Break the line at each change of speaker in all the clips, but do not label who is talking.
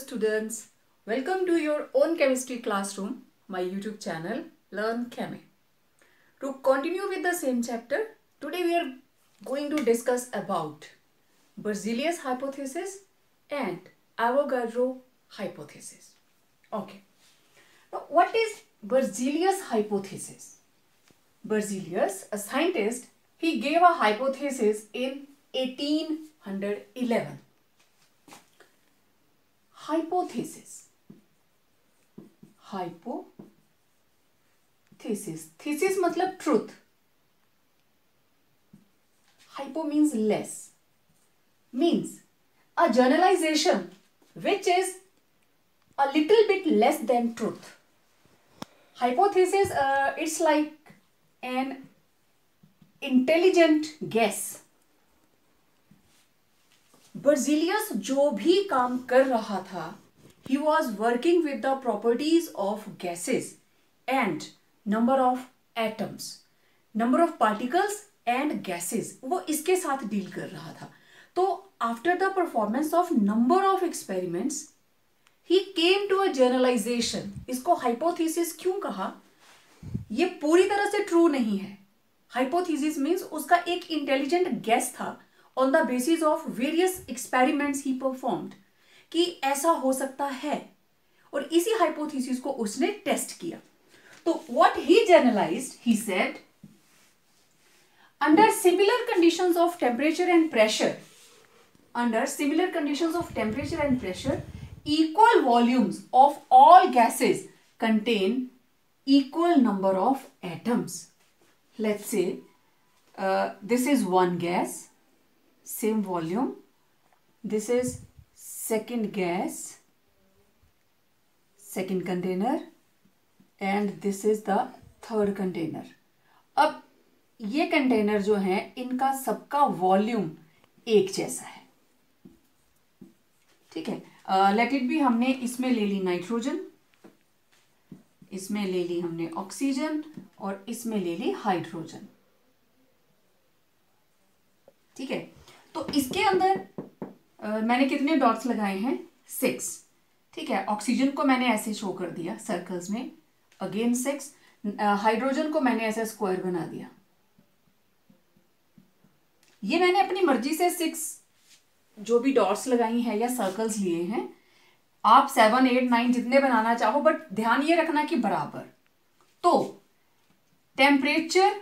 students, welcome to your own chemistry classroom, my YouTube channel Learn Chemi. To continue with the same chapter, today we are going to discuss about Berzelius hypothesis and Avogadro hypothesis. Okay. Now, what is Berzelius hypothesis? Berzelius, a scientist, he gave a hypothesis in 1811. Hypothesis. Thesis मतलब truth. Hypo means less. Means a generalization which is a little bit less than truth. Hypothesis, it's like an intelligent guess. Berzelius जो भी काम कर रहा था, he was working with the properties of gases and number of atoms, number of particles and gases. वो इसके साथ deal कर रहा था. तो after the performance of number of experiments, he came to a generalization. इसको hypothesis क्यों कहा? ये पूरी तरह से true नहीं है. Hypothesis means उसका एक intelligent guess था on the basis of various experiments he performed कि ऐसा हो सकता है और इसी hypothesis को उसने टेस्ट किया. तो what he generalized, he said, under similar conditions of temperature and pressure, equal volumes of all gases contain equal number of atoms. Let's say this is one gas, same volume. This is second gas, second container, and this is the third container. अब ये container जो हैं इनका सबका volume एक जैसा है. ठीक है. लेट इट बी, हमने इसमें ले ली नाइट्रोजन, इसमें ले ली हमने ऑक्सीजन और इसमें ले ली हाइड्रोजन. ठीक है. तो इसके अंदर मैंने कितने डॉट्स लगाए हैं? 6. ठीक है. ऑक्सीजन को मैंने ऐसे शो कर दिया सर्कल्स में, अगेन 6. हाइड्रोजन को मैंने ऐसे स्क्वायर बना दिया. ये मैंने अपनी मर्जी से 6 जो भी डॉट्स लगाई हैं या सर्कल्स लिए हैं. आप 7, 8, 9 जितने बनाना चाहो, बट ध्यान ये रखना कि बराबर. तो टेम्परेचर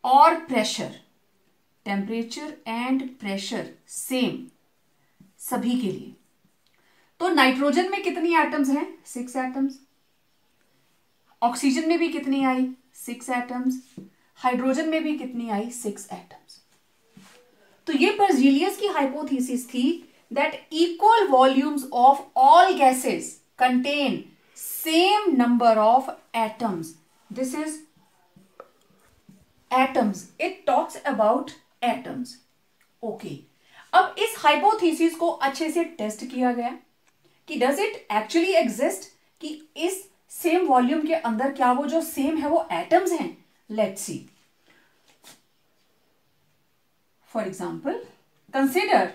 और pressure, temperature and pressure same सभी के लिए. तो नाइट्रोजन में कितनी एटम्स हैं? 6 एटम्स. ऑक्सीजन में भी कितनी आई? 6 एटम्स. हाइड्रोजन में भी कितनी आई? 6 एटम्स. तो ये बेर्जेलियस की हाइपोथेसिस थी that equal volumes of all gases contain same number of atoms. This is atoms. It talks about atoms. Okay. अब इस हाइपोथेसिस को अच्छे से टेस्ट किया गया कि does it actually exist, कि इस सेम वॉल्यूम के अंदर क्या वो जो सेम है वो एटम्स हैं. Let's see. For example, consider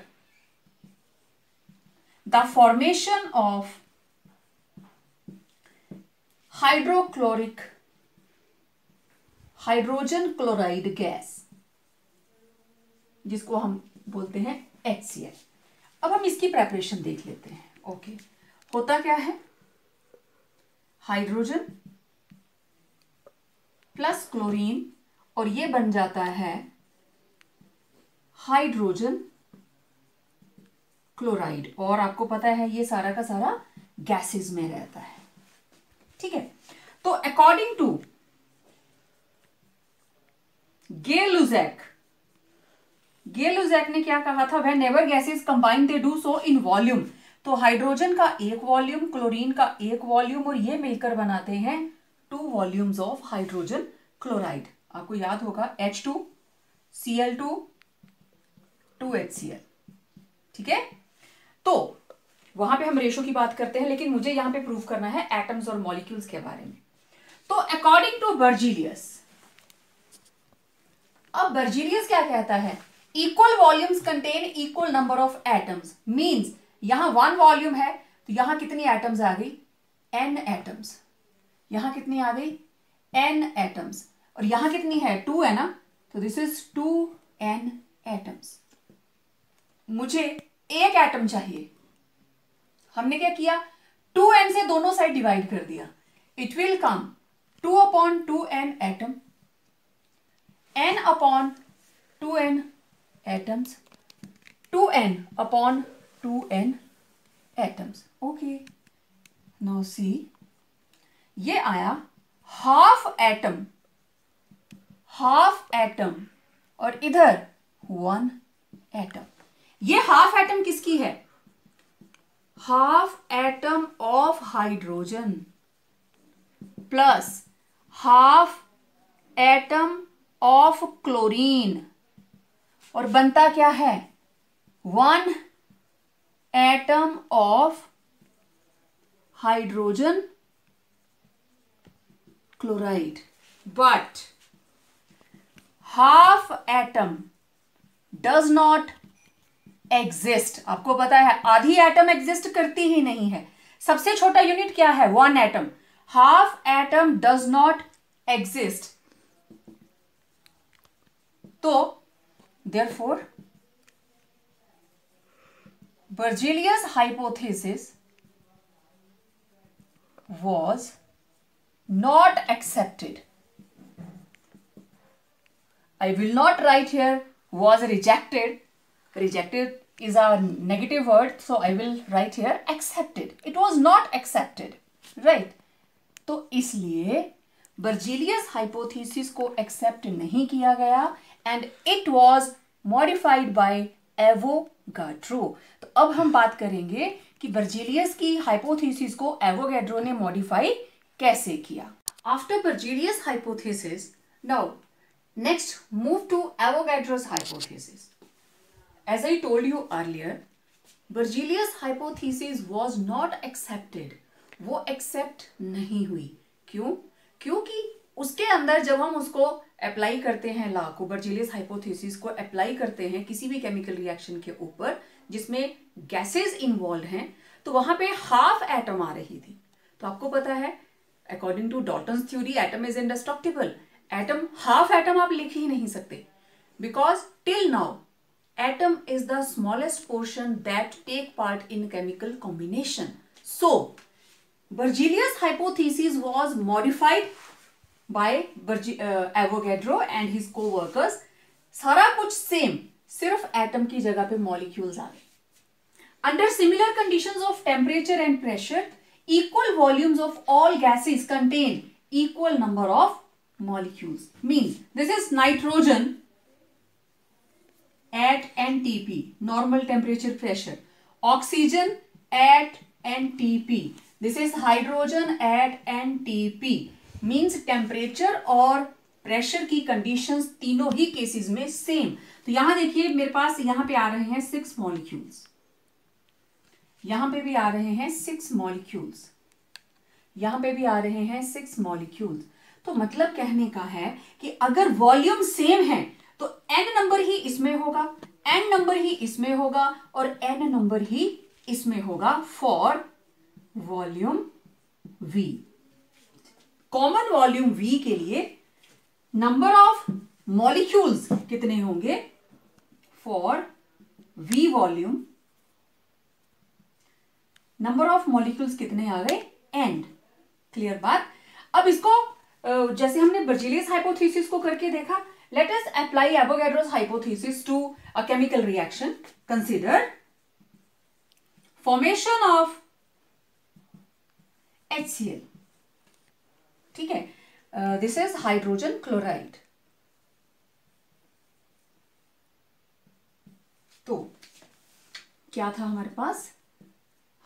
the formation of hydrochloric hydrogen chloride gas, जिसको हम बोलते हैं HCl. अब हम इसकी प्रेपरेशन देख लेते हैं. ओके. होता क्या है? हाइड्रोजन प्लस क्लोरीन और ये बन जाता है हाइड्रोजन क्लोराइड. और आपको पता है ये सारा का सारा गैसेस में रहता है. ठीक है. तो अकॉर्डिंग टू गे-लुज़ैक ने क्या कहा था? Whenever gases combine they do so in volume. तो हाइड्रोजन का एक वॉल्यूम, क्लोरीन का एक वॉल्यूम और ये मिलकर बनाते हैं 2 वॉल्यूम्स ऑफ हाइड्रोजन क्लोराइड. आपको याद होगा H2Cl2 2HCl. ठीक है. तो वहां पे हम रेशो की बात करते हैं, लेकिन मुझे यहां पे प्रूव करना है एटम्स और मॉलिक्यूल्स के बारे में. तो अकॉर्डिंग टू बेर्जेलियस, अब बेर्जेलियस क्या कहता है? Equal volumes contain equal number of atoms. Means यहां 1 वॉल्यूम है तो यहां कितनी एटम्स आ गई, n एटम्स। यहां कितनी आ गई, n एटम्स। और यहां कितनी है, 2 है ना, तो दिस इज 2n एटम्स। मुझे एक एटम चाहिए, हमने क्या किया, 2n से दोनों साइड डिवाइड कर दिया। It will come 2/2n atom, n upon 2n atoms, 2n/2n atoms. Okay, now see, ये आया हाफ एटम, हाफ एटम, और इधर 1 एटम। ये हाफ एटम किसकी है, half atom of hydrogen plus half atom of chlorine, और बनता क्या है, 1 atom of hydrogen chloride. But half atom does not exist. आपको पता है आधी एटम एग्जिस्ट करती ही नहीं है। सबसे छोटा यूनिट क्या है, 1 atom. Half atom does not exist. तो therefore Berzelius hypothesis was not accepted. I will not write here was rejected. Rejected is a negative word, so I will write here accepted. It was not accepted, right? तो इसलिए Berzelius hypothesis को accept नहीं किया गया and it was modified by Avogadro. तो अब हम बात करेंगे कि बर्जेलियस की हाइपोथेसिस को एवोगाड्रो ने मॉडिफाई कैसे किया। After Berzelius hypothesis, now next move to Avogadro's hypothesis. As I told you earlier, Berzelius hypothesis was not accepted. वो एक्सेप्ट नहीं हुई। क्यों? क्योंकि उसके अंदर जब हम उसको अप्लाई करते हैं, लॉ को, बर्जेलियस हाइपोथेसिस को अप्लाई करते हैं किसी भी केमिकल रिएक्शन के ऊपर जिसमें गैसेस इन्वॉल्व हैं, तो वहां पे हाफ एटम आ रही थी। तो आपको पता है according to Dalton's theory atom is indestructible. Atom, half atom आप लिख ही नहीं सकते, because till now atom is the smallest portion that take part in chemical combination. So Berzelius hypothesis was modified by Avogadro and his co-workers. सारा कुछ same, सिर्फ atom की जगह पे मॉलिक्यूल्स आ गए। Under similar conditions of temperature and pressure, equal volumes of all gases contain equal number of molecules. Means this is nitrogen at NTP, normal temperature pressure. Oxygen at NTP. This is hydrogen at NTP. Means temperature और pressure की conditions तीनों ही cases में same. तो यहां देखिए मेरे पास यहां पे आ रहे हैं 6 मॉलिक्यूल्स, यहां पे भी आ रहे हैं 6 मॉलिक्यूल्स, यहां पे भी आ रहे हैं 6 मॉलिक्यूल्स। तो मतलब कहने का है कि अगर वॉल्यूम सेम है तो n नंबर ही इसमें होगा, n नंबर ही इसमें होगा और n नंबर ही इसमें होगा for volume V। Common volume V के लिए नंबर ऑफ मॉलिक्यूल्स कितने होंगे for V volume, number of molecules कितने आ गए, n। क्लियर बात। अब इसको जैसे हमने बर्जेलियस हाइपोथेसिस को करके देखा, let us apply Avogadro's hypothesis to a chemical reaction. Consider formation of HCl, ठीक है, दिस इज हाइड्रोजन क्लोराइड। तो क्या था हमारे पास,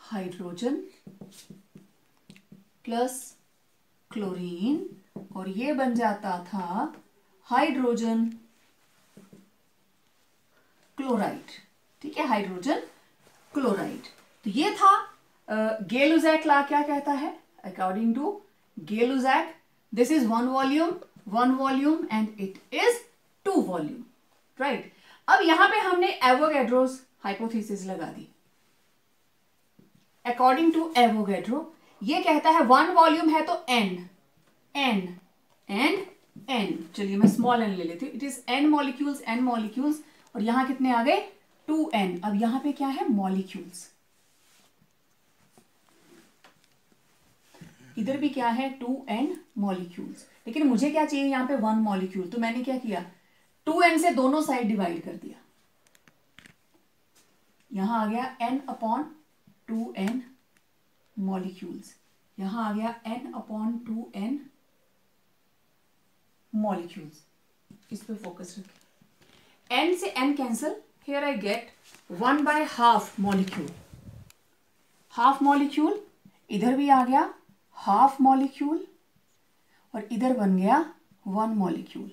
हाइड्रोजन प्लस क्लोरीन, और ये बन जाता था हाइड्रोजन क्लोराइड। ठीक है, हाइड्रोजन क्लोराइड। तो ये था गेलुजैक लॉ क्या कहता है, according to Gay Lussac this is one volume and it is 2 volume, right. अब यहां पे हमने एवोगाड्रोस हाइपोथेसिस लगा दी। अकॉर्डिंग टू एवोगैड्रो ये कहता है वन वॉल्यूम है तो n n एंड n, चलिए मैं स्मॉल n ले लेती हूँ, इट इज n मॉलिक्यूल्स और यहां कितने आ गए 2n। अब यहां पे क्या है मॉलिक्यूल्स, इधर भी क्या है 2n मॉलिक्यूल्स, लेकिन मुझे क्या चाहिए यहाँ पे 1 मॉलिक्यूल, तो मैंने क्या किया 2n से दोनों साइड डिवाइड कर दिया, यहां आ गया n/2n मॉलिक्यूल्स, यहां आ गया n/2n मॉलिक्यूल्स। इस पे फोकस रखें, n से n cancel, here I get 1/2 molecule, half molecule इधर भी आ गया हाफ मॉलिक्यूल और इधर बन गया 1 मॉलिक्यूल।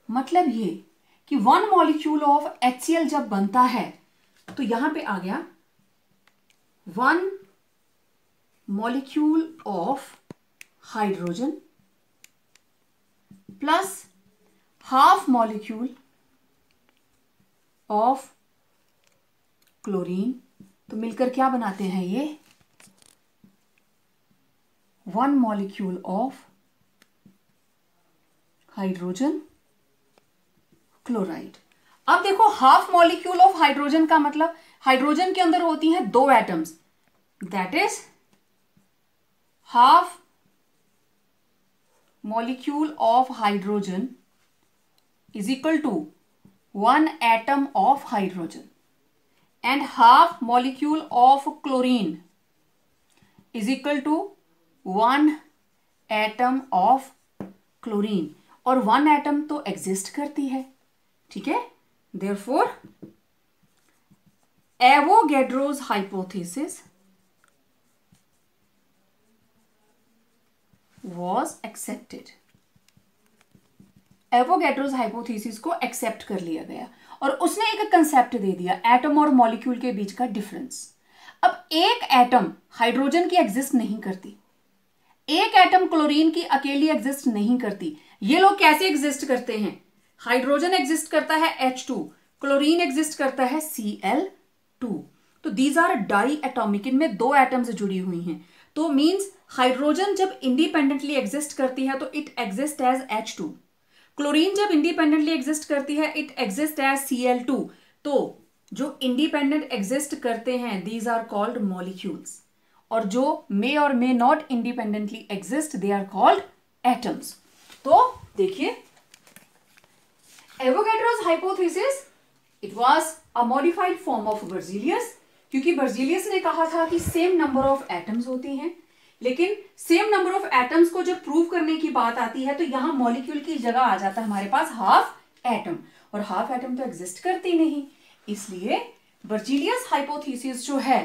मतलब ये कि 1 मॉलिक्यूल ऑफ HCl जब बनता है तो यहां पे आ गया 1 molecule of hydrogen plus half molecule of chlorine, तो मिलकर क्या बनाते हैं ये 1 मॉलिक्यूल ऑफ हाइड्रोजन क्लोराइड। अब देखो हाफ मॉलिक्यूल ऑफ हाइड्रोजन का मतलब हाइड्रोजन के अंदर होती हैं 2 atoms, that is half molecule of hydrogen is equal to 1 atom of hydrogen and half molecule of chlorine is equal to 1 atom of chlorine, और 1 atom तो एग्जिस्ट करती है, ठीक है। Therefore Avogadro's hypothesis was accepted, Avogadro's hypothesis को accept कर लिया गया और उसने एक कंसेप्ट दे दिया एटम और मॉलिक्यूल के बीच का डिफरेंस। अब एक एटम हाइड्रोजन की एग्जिस्ट नहीं करती, एक एटम क्लोरीन की अकेली एग्जिस्ट नहीं करती, ये लोग कैसे एग्जिस्ट करते हैं, हाइड्रोजन एग्जिस्ट करता है H2, क्लोरीन एग्जिस्ट करता है Cl2, तो दीज आर डाई एटॉमिक, इनमें 2 एटम्स जुड़ी हुई हैं, तो मींस हाइड्रोजन जब इंडिपेंडेंटली एग्जिस्ट करती है तो it exist as H2, chlorine जब इंडिपेंडेंटली एग्जिस्ट करती है इट एग्जिस्ट एज Cl2, तो जो इंडिपेंडेंट एग्जिस्ट करते हैं दीज आर कॉल्ड मॉलिक्यूल्स, और जो मे और may not independently exist they are called atoms. तो देखिए Avogadro's hypothesis it was a modified form of Berzelius, क्योंकि बर्जीलियस ने कहा था कि सेम नंबर ऑफ एटम्स होती हैं, लेकिन सेम नंबर ऑफ एटम्स को जब प्रूव करने की बात आती है तो यहां मॉलिक्यूल की जगह आ जाता है हमारे पास हाफ एटम, और हाफ एटम तो एग्जिस्ट करती नहीं, इसलिए बर्जीलियस हाइपोथेसिस जो है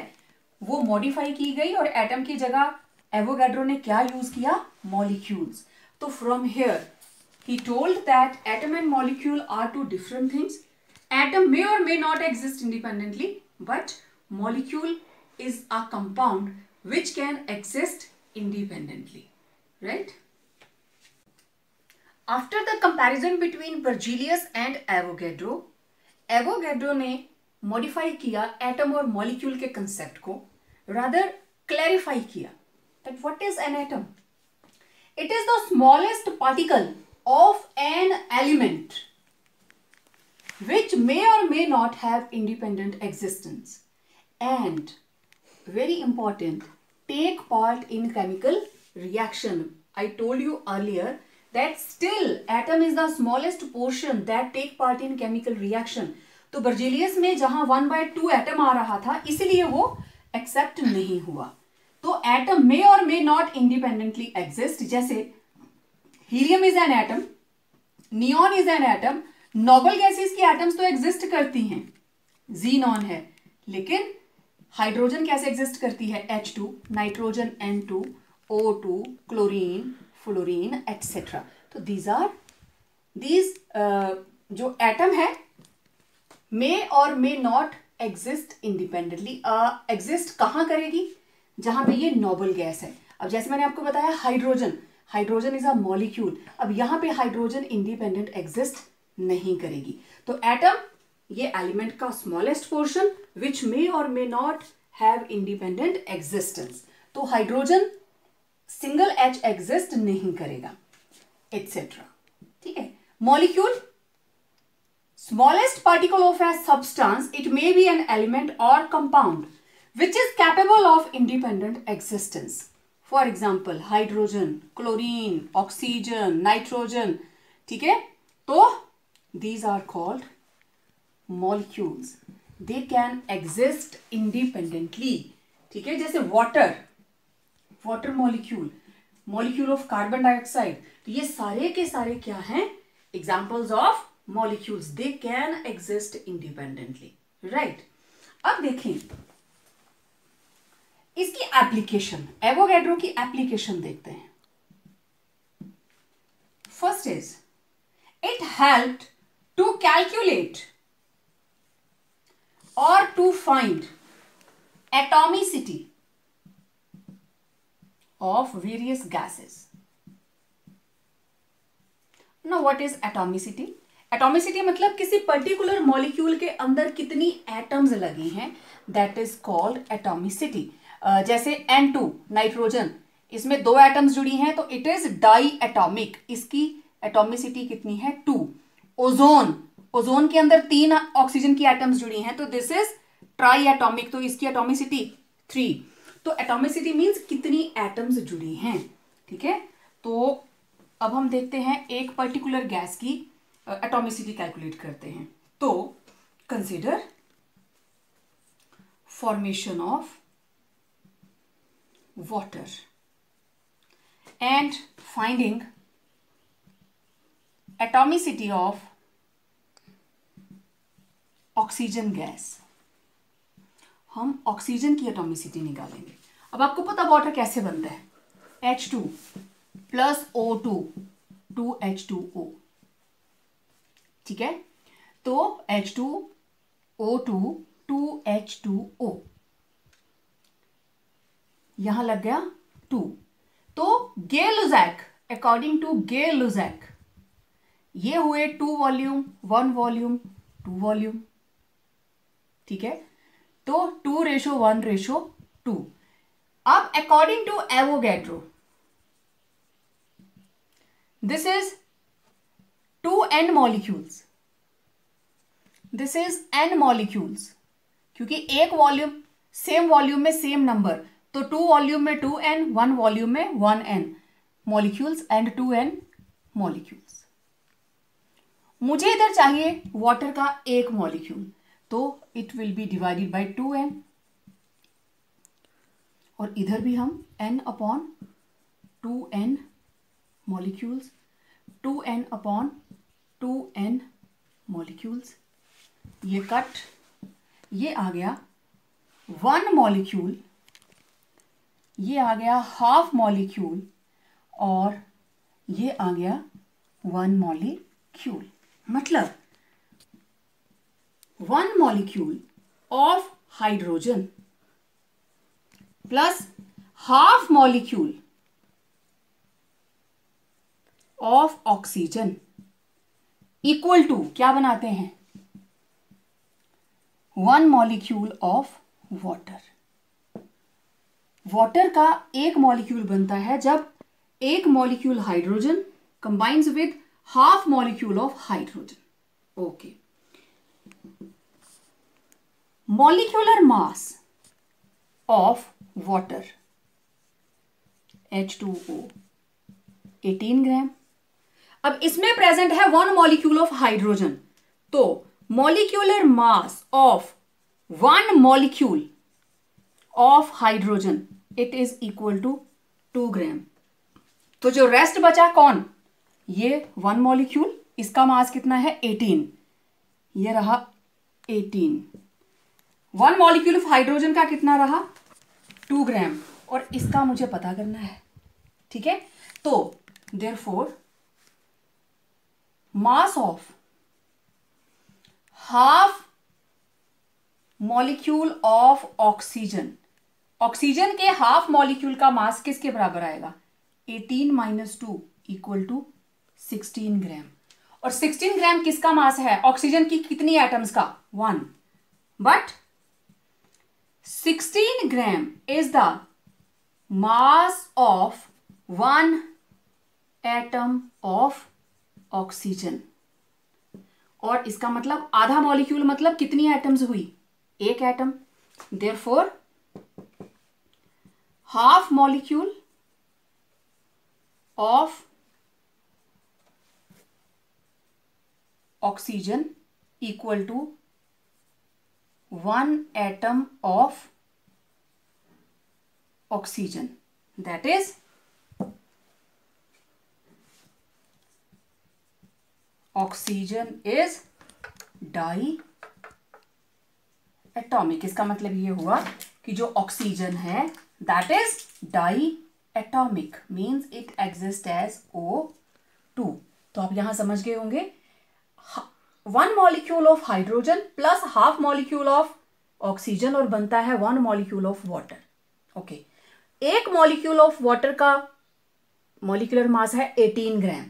वो मॉडिफाई की गई और एटम की जगह एवोगैड्रो ने क्या यूज किया मॉलिक्यूल्स। तो from here he told that atom and molecule are two different things. Atom may or may not exist independently, but molecule is a compound which can exist independently, right? After the comparison between Berzelius and Avogadro, Avogadro ने modify किया atom और molecule के concept को, rather clarify किया that what is an atom? It is the smallest particle of an element which may or may not have independent existence and, very important, take part in chemical reaction. I told you earlier that still atom is the smallest portion that take part in chemical reaction. तो Berzelius में जहां 1/2 atom आ रहा था इसलिए वो accept नहीं हुआ। तो एटम मे और मे नॉट इंडिपेंडेंटली एग्जिस्ट, जैसे helium is an atom, neon is an atom, noble gases की एटम्स तो एग्जिस्ट करती हैं, जीनॉन है, लेकिन हाइड्रोजन कैसे एग्जिस्ट करती है H2, nitrogen N2, O2, chlorine, fluorine etcetera. तो दीज जो एटम है मे और may not exist independently, exist कहां करेगी जहां पे ये नोबल गैस है। अब जैसे मैंने आपको बताया हाइड्रोजन इज अ मॉलिक्यूल, अब यहां पे हाइड्रोजन इंडिपेंडेंट एग्जिस्ट नहीं करेगी। तो एटम ये एलिमेंट का स्मॉलेस्ट पोर्शन विच मे और may not have independent existence. तो हाइड्रोजन सिंगल एच एग्जिस्ट नहीं करेगा, एटसेट्रा। ठीक है। Molecule, smallest particle of a substance, it may be an element or compound which is capable of independent existence. For example hydrogen, chlorine, oxygen, nitrogen. ठीक है। तो these are called molecules, they can exist independently। ठीक है। जैसे water, water molecule, molecule of carbon dioxide, तो ये सारे के सारे क्या हैं? Examples of molecules, they can exist independently, right. अब देखें इसकी एप्लीकेशन, एवोगैड्रो की एप्लीकेशन देखते हैं। First is it helped to calculate or to find atomicity of various gases. Now what is atomicity? Atomicity मतलब किसी पर्टिकुलर मॉलिक्यूल के अंदर कितनी एटम्स लगी हैं, that is called atomicity। जैसे N2 नाइट्रोजन, इसमें 2 एटम्स जुड़ी हैं तो इट इज डाई एटॉमिक, इसकी एटॉमिसिटी कितनी है? 2। ओजोन, ओजोन के अंदर 3 ऑक्सीजन की एटम्स जुड़ी हैं तो दिस इज ट्राई एटॉमिक, तो इसकी एटॉमिसिटी 3। तो एटॉमिसिटी मींस कितनी एटम्स जुड़ी हैं। ठीक है। तो अब हम देखते हैं एक पर्टिकुलर गैस की एटॉमिसिटी कैलकुलेट करते हैं। तो consider formation of water and finding atomicity of oxygen gas. हम ऑक्सीजन की एटॉमिसिटी निकालेंगे। अब आपको पता वाटर कैसे बनता है? H2 plus O2 2H2O। ठीक है। तो H2O2 2H2O, यहां लग गया 2। तो गे-लुज़ैक, अकॉर्डिंग टू गे-लुज़ैक, ये हुए 2 वॉल्यूम 1 वॉल्यूम 2 वॉल्यूम। ठीक है। तो 2:1:2। अब according to Avogadro this is 2n molecules, this is n molecules, क्योंकि एक वॉल्यूम सेम वॉल्यूम में सेम नंबर, तो 2 वॉल्यूम में 2n, 1 वॉल्यूम में 1n molecules and 2n molecules. मुझे इधर चाहिए वाटर का एक मॉलिक्यूल, तो it will B divided by 2n, और इधर भी हम n/2n मॉलिक्यूल्स, 2n/2n मॉलिक्यूल्स। ये कट, ये आ गया 1 मॉलिक्यूल, ये आ गया हाफ मॉलिक्यूल, और ये आ गया 1 मॉलिक्यूल। मतलब 1 molecule of hydrogen plus half molecule of oxygen equal to क्या बनाते हैं? 1 मॉलिक्यूल ऑफ वाटर। वाटर का एक मॉलिक्यूल बनता है जब एक molecule hydrogen combines with half molecule of hydrogen. Okay. Molecular mass of water H2O 18 gram. अब इसमें प्रेजेंट है 1 मॉलिक्यूल ऑफ हाइड्रोजन, तो molecular mass of 1 molecule of hydrogen it is equal to 2 gram. तो जो रेस्ट बचा कौन? ये 1 molecule, इसका मास कितना है? 18। ये रहा 18। 1 मॉलिक्यूल ऑफ हाइड्रोजन का कितना रहा? 2 ग्राम, और इसका मुझे पता करना है। ठीक है। तो therefore mass of half molecule of oxygen, oxygen के हाफ मॉलिक्यूल का मास किसके बराबर आएगा? 18 - 2 इक्वल टू 16 ग्राम। और 16 ग्राम किसका मास है? ऑक्सीजन की कितनी एटम्स का? 1। But 16 gram is the mass of one atom of oxygen. और इसका मतलब आधा मॉलिक्यूल मतलब कितनी एटम्स हुई? एक atom. Therefore half molecule of oxygen equal to one atom of oxygen. That is oxygen is diatomic. इसका मतलब ये हुआ कि जो ऑक्सीजन है that is diatomic, means it exists as O2. तो आप यहां समझ गए होंगे, one molecule of hydrogen plus half molecule of oxygen और बनता है one molecule of water. Okay, एक मॉलिक्यूल ऑफ वाटर का मॉलिक्यूलर मास है 18 gram.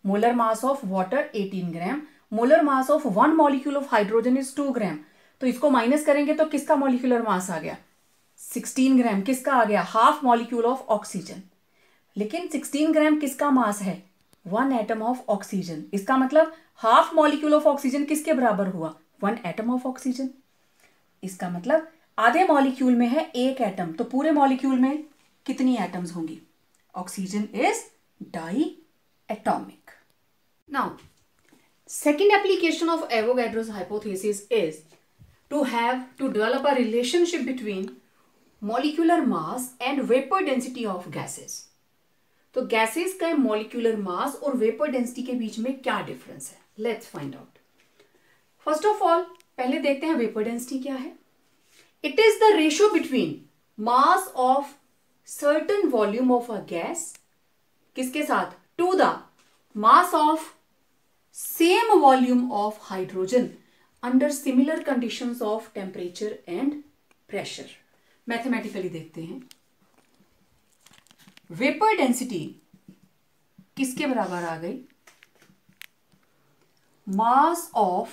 Molar mass of water 18 gram. Molar mass of one molecule of hydrogen is 2 gram. तो इसको minus करेंगे तो किसका मॉलिक्यूलर मास आ गया? 16 ग्राम. किसका आ गया? Half molecule of oxygen. लेकिन 16 ग्राम किसका मास है? One atom of oxygen. इसका मतलब हाफ मॉलिक्यूल ऑफ ऑक्सीजन किसके बराबर हुआ? One atom of oxygen. इसका मतलब आधे मॉलिक्यूल में है एक एटम, तो पूरे मॉलिक्यूल में कितनी एटम्स होंगी? Oxygen is diatomic. Now second application of Avogadro's hypothesis is to develop a relationship between molecular mass and vapor density of gases. तो gases का molecular mass और vapor density के बीच में क्या difference है? Let's find out. First of all, पहले देखते हैं vapor density क्या है. It is the ratio between mass of certain volume of a gas किसके साथ? To the mass of same volume of hydrogen under similar conditions of temperature and pressure. Mathematically देखते हैं. Vapour density किसके बराबर आ गई? मास of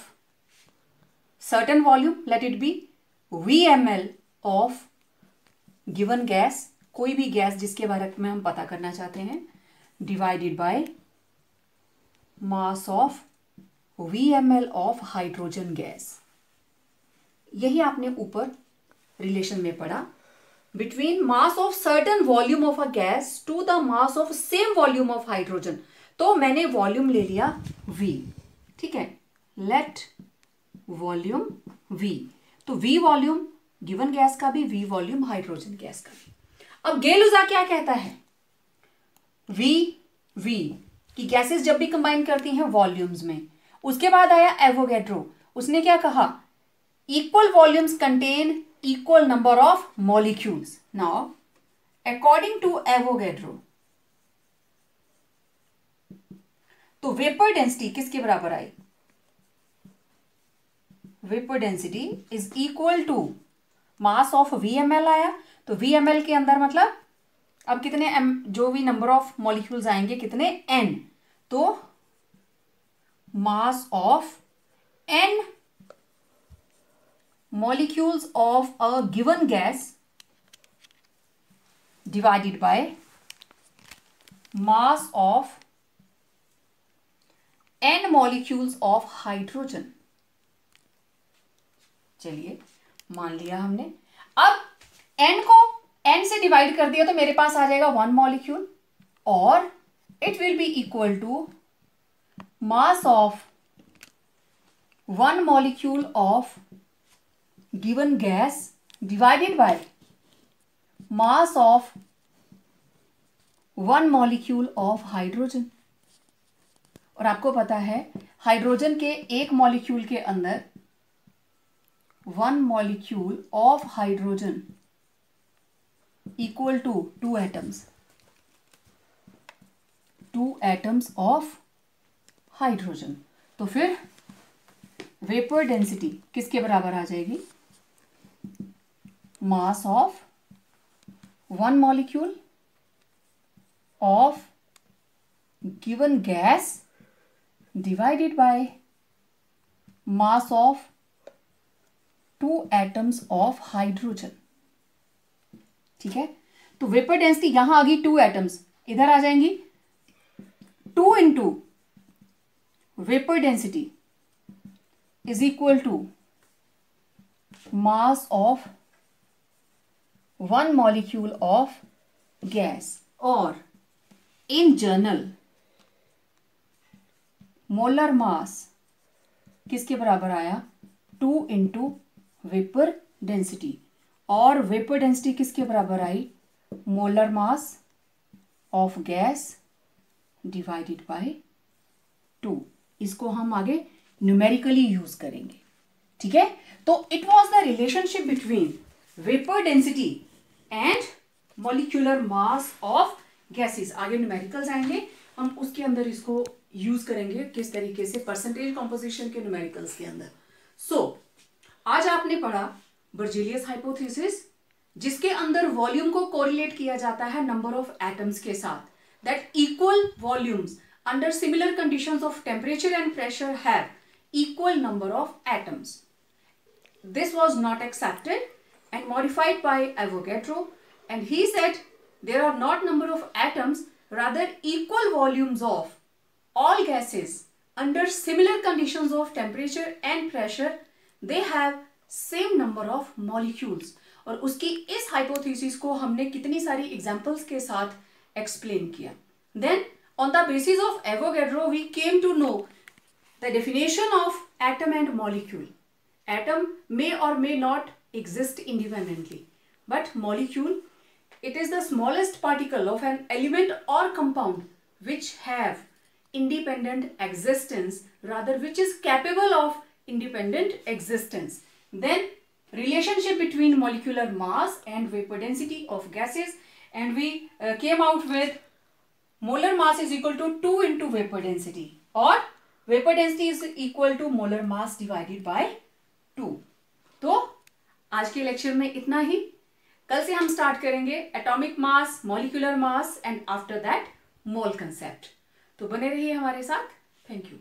certain volume, let it be VmL of given gas, कोई भी gas जिसके बारे में हम पता करना चाहते हैं, divided by mass of VmL of hydrogen gas. यही आपने ऊपर रिलेशन में पढ़ा, between mass of certain volume of a gas to the mass of same volume of hydrogen. तो मैंने वॉल्यूम ले लिया V, ठीक है, लेट वॉल्यूम V. तो V वॉल्यूम गिवन गैस का भी, V वॉल्यूम हाइड्रोजन गैस का भी. अब गेलुजा क्या कहता है? V कि गैसेस जब भी कंबाइन करती हैं वॉल्यूम्स में. उसके बाद आया एवोगैड्रो, उसने क्या कहा? Equal volumes contain equal number of molecules. Now according to Avogadro, तो वेपर डेंसिटी किसके बराबर आई? Vapour density is equal to mass of VmL आया. तो VmL के अंदर मतलब अब कितने जो भी नंबर ऑफ मॉलिक्यूल्स आएंगे कितने? N. तो mass of N molecules of a given gas divided by mass of N molecules of hydrogen. चलिए मान लिया हमने. अब N को N से डिवाइड कर दिया तो मेरे पास आ जाएगा वन मॉलिक्यूल, और it will be equal to mass of one molecule of given gas divided by mass of one molecule of hydrogen. और आपको पता है हाइड्रोजन के एक मॉलिक्यूल के अंदर one molecule of hydrogen equal to two atoms of hydrogen. तो फिर वेपर डेंसिटी किसके बराबर आ जाएगी? Mass of one molecule of given gas divided by mass of 2 atoms of hydrogen. ठीक है, तो वेपर डेंसिटी यहां आ गई 2 एटम्स, इधर आ जाएंगी 2 into vapour density is equal to mass of 1 molecule of gas, और इन जनरल मोलर मास किसके बराबर आया 2 इंटू वेपर डेंसिटी, और वेपर डेंसिटी किसके बराबर आई molar mass of gas divided by 2। इसको हम आगे न्यूमेरिकली यूज करेंगे। ठीक है, तो it was the relationship between vapour density and molecular mass of gases. आगे न्यूमेरिकल्स आएंगे, हम उसके अंदर इसको यूज करेंगे किस तरीके से परसेंटेज कॉम्पोजिशन के न्यूमेरिकल्स के अंदर। आज आपने पढ़ा बर्जेलियस हाइपोथेसिस, जिसके अंदर वॉल्यूम को कोरिलेट किया जाता है नंबर ऑफ एटम्स के साथ, that equal volumes under similar conditions of temperature and pressure have equal number of atoms. This was not accepted and modified by Avogadro, and he said there are not number of atoms, rather equal volumes of all gases under similar conditions of temperature and pressure, they have same number of molecules। और उसकी इस hypothesis को हमने कितनी सारी examples के साथ explain किया। Then on the basis of Avogadro we came to know the definition of atom and molecule। Atom may or may not exist independently, but molecule, it is the smallest particle of an element or compound which have independent existence, rather which is capable of independent existence. Then relationship between molecular mass and vapor density of gases, and we came out with molar mass is equal to 2 into vapor density, or vapor density is equal to molar mass divided by 2। तो आज के lecture में इतना ही। कल से हम start करेंगे atomic mass, molecular mass and after that mole concept. तो बने रहिए हमारे साथ। Thank you.